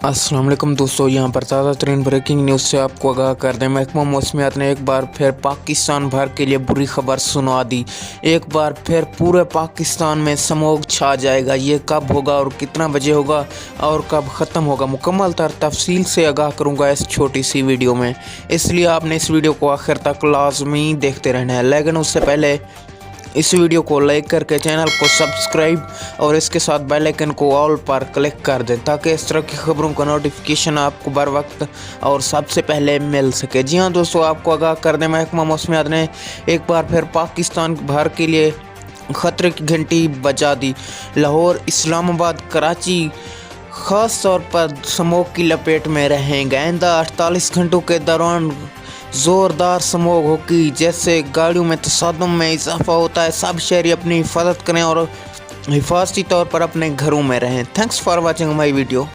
अस्सलाम वालेकुम दोस्तों, यहाँ पर ताज़ा तरीन ब्रेकिंग न्यूज़ से आपको आगाह कर दें। महकमा मौसमियात ने एक बार फिर पाकिस्तान भर के लिए बुरी खबर सुना दी। एक बार फिर पूरे पाकिस्तान में स्मॉग छा जाएगा। ये कब होगा और कितना बजे होगा और कब ख़त्म होगा, मुकम्मल तफसील से आगाह करूँगा इस छोटी सी वीडियो में। इसलिए आपने इस वीडियो को आखिर तक लाजमी देखते रहना है। लेकिन उससे पहले इस वीडियो को लाइक करके चैनल को सब्सक्राइब और इसके साथ बेल आइकन को ऑल पर क्लिक कर दें, ताकि इस तरह की खबरों का नोटिफिकेशन आपको बर वक्त और सबसे पहले मिल सके। जी हाँ दोस्तों, आपको आगाह कर दें, महकमा मौसमियात ने एक बार फिर पाकिस्तान भर के लिए ख़तरे की घंटी बजा दी। लाहौर, इस्लामाबाद, कराची ख़ास तौर पर स्मॉग की लपेट में रहेंगे। आइंदा 48 घंटों के दौरान ज़ोरदार स्मॉग होगी, जैसे गाड़ियों में तसादुम में इजाफा होता है। सब शहरी अपनी हिफाजत करें और हिफाजती तौर पर अपने घरों में रहें। Thanks for watching my video.